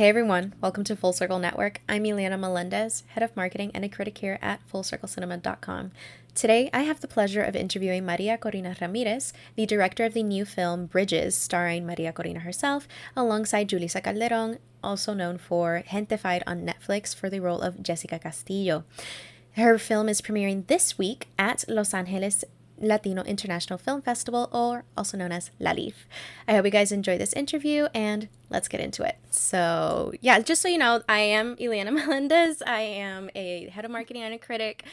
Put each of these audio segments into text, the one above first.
Hey everyone, welcome to Full Circle Network. I'm Ileana Melendez, head of marketing and a critic here at FullCircleCinema.com. Today, I have the pleasure of interviewing Maria Corina Ramirez, the director of the new film Bridges, starring Maria Corina herself, alongside Julissa Calderon, also known for Gentified on Netflix for the role of Jessica Castillo. Her film is premiering this week at Los Angeles Latino International Film Festival, or also known as Laliff. I hope you guys enjoy this interview, and let's get into it. So, yeah, just so you know, I am Ileana Melendez. I am a head of marketing and a critic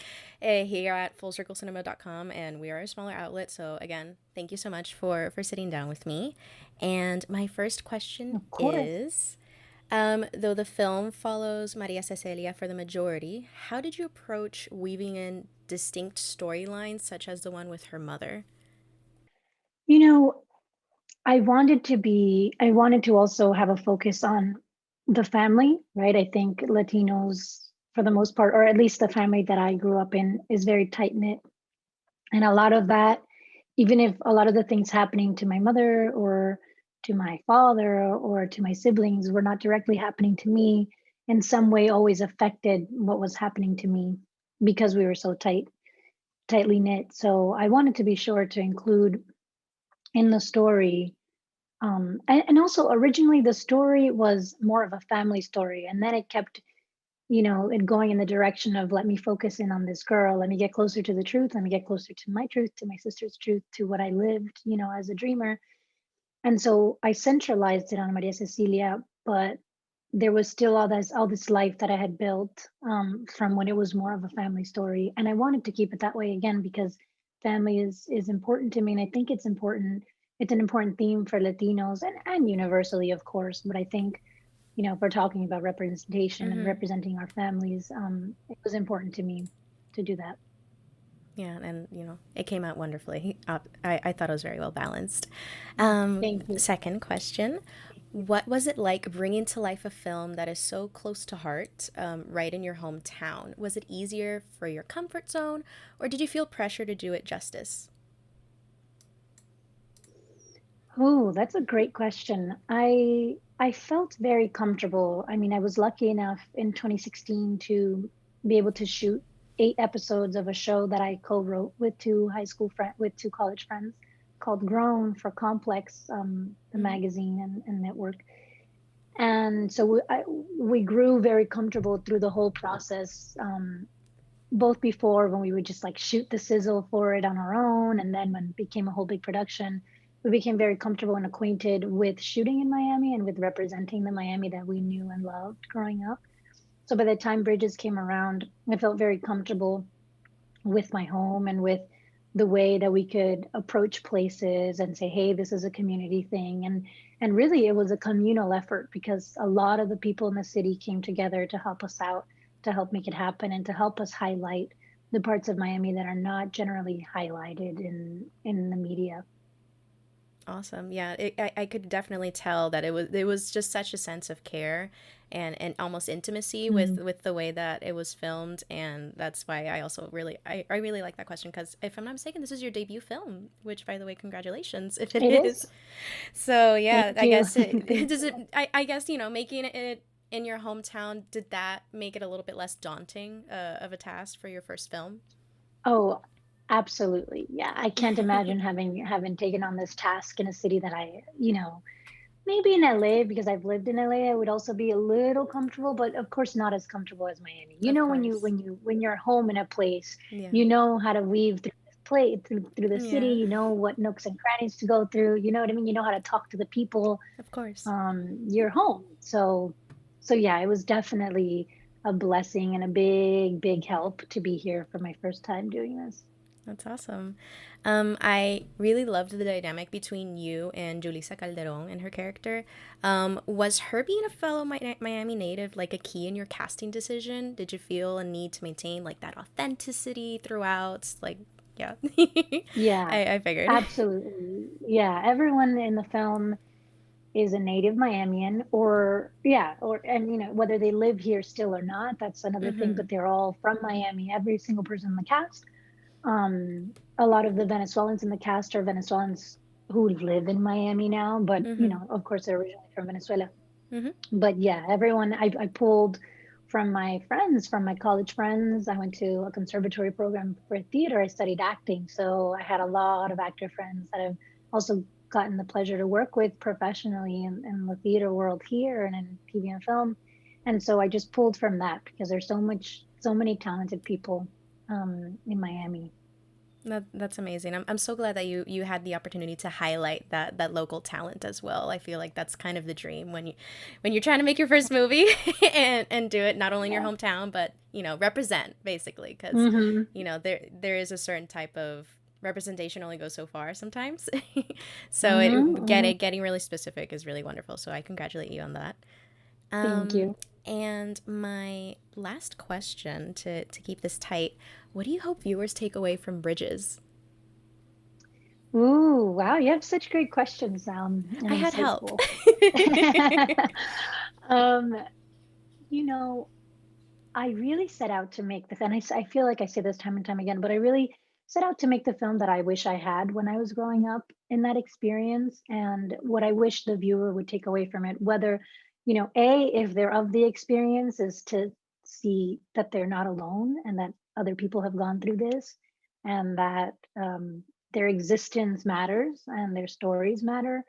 here at FullCircleCinema.com, and we are a smaller outlet. So, again, thank you so much for sitting down with me. And my first question Of course. is, though the film follows Maria Cecilia for the majority, how did you approach weaving in distinct storylines such as the one with her mother? You know, I wanted to also have a focus on the family, right? I think Latinos, for the most part, or at least the family that I grew up in, is very tight knit. And a lot of that, even if a lot of the things happening to my mother or to my father or to my siblings were not directly happening to me, in some way always affected what was happening to me because we were so tightly knit. So I wanted to be sure to include in the story. And also originally the story was more of a family story, and then it kept, it going in the direction of let me focus in on this girl, let me get closer to the truth, let me get closer to my truth, to my sister's truth, to what I lived, as a dreamer. And so I centralized it on Maria Cecilia, but there was still all this life that I had built from when it was more of a family story, and I wanted to keep it that way again because family is important to me, and I think it's important. It's an important theme for Latinos and universally, of course. But I think if we're talking about representation and Mm-hmm. representing our families, it was important to me to do that. Yeah, and it came out wonderfully. I thought it was very well balanced. Thank you. Second question. What was it like bringing to life a film that is so close to heart, right in your hometown? Was it easier for your comfort zone, or did you feel pressure to do it justice? Oh, that's a great question. I felt very comfortable. I mean, I was lucky enough in 2016 to be able to shoot 8 episodes of a show that I co-wrote with two college friends called Grown for Complex, the Mm-hmm. magazine and network. And so we grew very comfortable through the whole process. Both before when we would just like shoot the sizzle for it on our own, and then when it became a whole big production, we became very comfortable and acquainted with shooting in Miami and with representing the Miami that we knew and loved growing up. So by the time Bridges came around, I felt very comfortable with my home and with the way that we could approach places and say, hey, this is a community thing. And really it was a communal effort because a lot of the people in the city came together to help us out, to help make it happen, and to help us highlight the parts of Miami that are not generally highlighted in the media. Awesome. Yeah, I could definitely tell that it was just such a sense of care and almost intimacy with Mm. with the way that it was filmed, and that's why I also I really like that question because if I'm not mistaken, this is your debut film, which by the way, congratulations if it It is. is. So yeah, Thank I you. guess it does it. I guess making it in your hometown, did that make it a little bit less daunting of a task for your first film? Oh, absolutely. Yeah, I can't imagine having taken on this task in a city that maybe in LA, because I've lived in LA, I would also be a little comfortable, but of course not as comfortable as Miami. Of When course. you're home in a place, Yeah. you know how to weave through this place, through the city, Yeah. you know what nooks and crannies to go through, you know what I mean? You know how to talk to the people. Of course. You're home. So yeah, it was definitely a blessing and a big help to be here for my first time doing this. That's awesome. I really loved the dynamic between you and Julissa Calderon and her character. Was her being a fellow Miami native like a key in your casting decision? Did you feel a need to maintain like that authenticity throughout? Like, yeah, Yeah, I figured. absolutely. Yeah, everyone in the film is a native Miamian, or yeah, or and whether they live here still or not, that's another thing, Mm-hmm. but they're all from Miami, every single person in the cast. A lot of the Venezuelans in the cast are Venezuelans who live in Miami now, but Mm-hmm. of course they're originally from Venezuela. Mm-hmm. But yeah, everyone I pulled from my friends, from my college friends. I went to a conservatory program for theater. I studied acting. So I had a lot of actor friends that I've also gotten the pleasure to work with professionally in the theater world here and in TV and film. And so I just pulled from that because there's so many talented people in Miami. That's amazing. I'm so glad that you had the opportunity to highlight that local talent as well. I feel like that's kind of the dream when you're trying to make your first movie and do it not only in your Yeah. hometown but represent basically because Hmm. there is a certain type of representation only goes so far sometimes. So Hmm. Hmm. getting really specific is really wonderful. So I congratulate you on that. Thank Um, you. and my last question to keep this tight, what do you hope viewers take away from Bridges? Ooh, wow, you have such great questions, and I had help. insightful. Um, you know, I really set out to make this, and I feel like I say this time and time again, but I really set out to make the film that I wish I had when I was growing up in that experience, and what I wish the viewer would take away from it, whether, if they're of the experience, is to see that they're not alone and that other people have gone through this, and that their existence matters and their stories matter.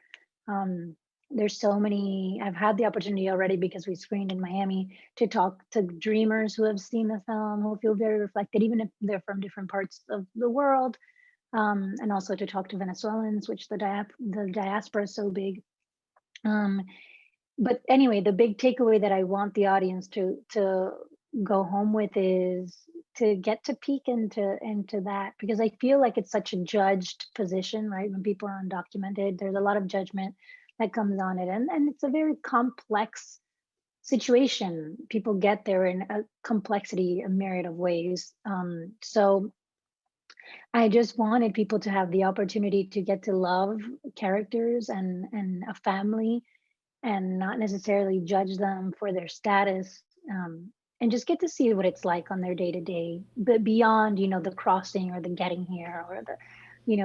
Um, there's so many. I've had the opportunity already because we screened in Miami to talk to dreamers who have seen the film, who feel very reflected, even if they're from different parts of the world, and also to talk to Venezuelans, which the diaspora is so big. Um, but anyway, the big takeaway that I want the audience to go home with is to get to peek into that, because I feel like it's such a judged position, right? When people are undocumented, there's a lot of judgment that comes on it, and it's a very complex situation. People get there in a complexity, a myriad of ways. So I just wanted people to have the opportunity to get to love characters and a family, and not necessarily judge them for their status, and just get to see what it's like on their day to day, but beyond, the crossing or the getting here, or the,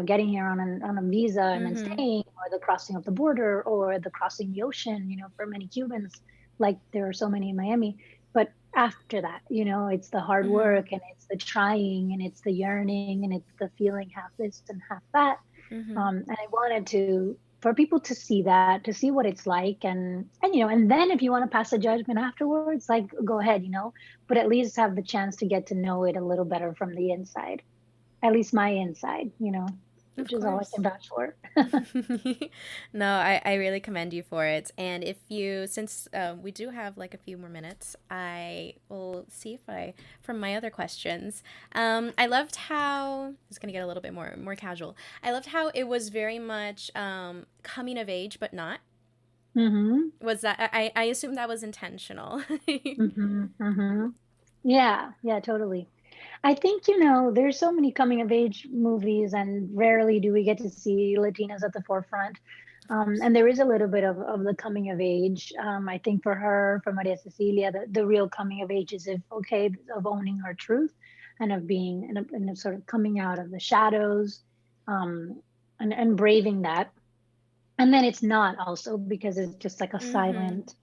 getting here on a visa and then Mm-hmm. staying, or the crossing of the border, or the crossing the ocean, for many Cubans, like there are so many in Miami. But after that, it's the hard Mm-hmm. work, and it's the trying, and it's the yearning, and it's the feeling half this and half that. Mm-hmm. And I wanted to for people to see that, to see what it's like, and then if you want to pass a judgment afterwards, like go ahead, but at least have the chance to get to know it a little better from the inside, at least my inside, Of which is all I course. can vouch for. No, I really commend you for it. And if you, since we do have like a few more minutes, I will see if from my other questions, I loved how, it's going to get a little bit more casual. I loved how it was very much coming of age, but not. Hmm. Was that, I assume that was intentional. Hmm. Hmm. Yeah, yeah, totally. I think, there's so many coming of age movies, and rarely do we get to see Latinas at the forefront. Of course. And there is a little bit of the coming of age. I think for her, for Maria Cecilia, the real coming of age is, if okay, of owning her truth, and of being, and of sort of coming out of the shadows, um, and braving that. And then it's not also because it's just like a Mm-hmm. silent,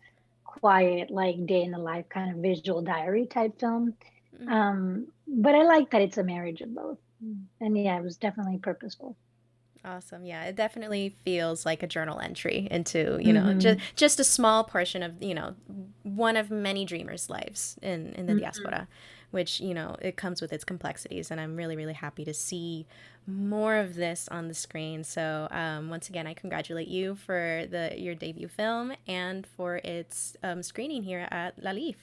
quiet, like day in the life kind of visual diary type film. Mm-hmm. But I like that it's a marriage of both. And yeah, it was definitely purposeful. Awesome. Yeah, it definitely feels like a journal entry into, Hmm. just a small portion of, one of many dreamers' lives in the Hmm. diaspora, which, it comes with its complexities. And I'm really, really happy to see more of this on the screen. So, once again, I congratulate you for your debut film and for its screening here at Laliff.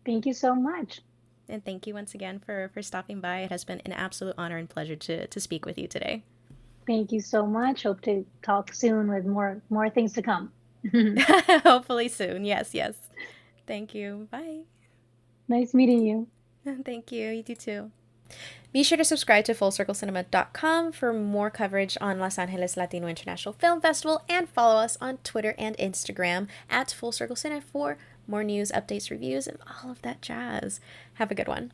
Thank you so much. And thank you once again for stopping by. It has been an absolute honor and pleasure to speak with you today. Thank you so much. Hope to talk soon with more things to come. Hopefully soon. Yes, yes. Thank you. Bye. Nice meeting you. Thank you. You do too. Be sure to subscribe to FullCircleCinema.com for more coverage on Los Angeles Latino International Film Festival, and follow us on Twitter and Instagram at Full Circle Cine for more news, updates, reviews, and all of that jazz. Have a good one.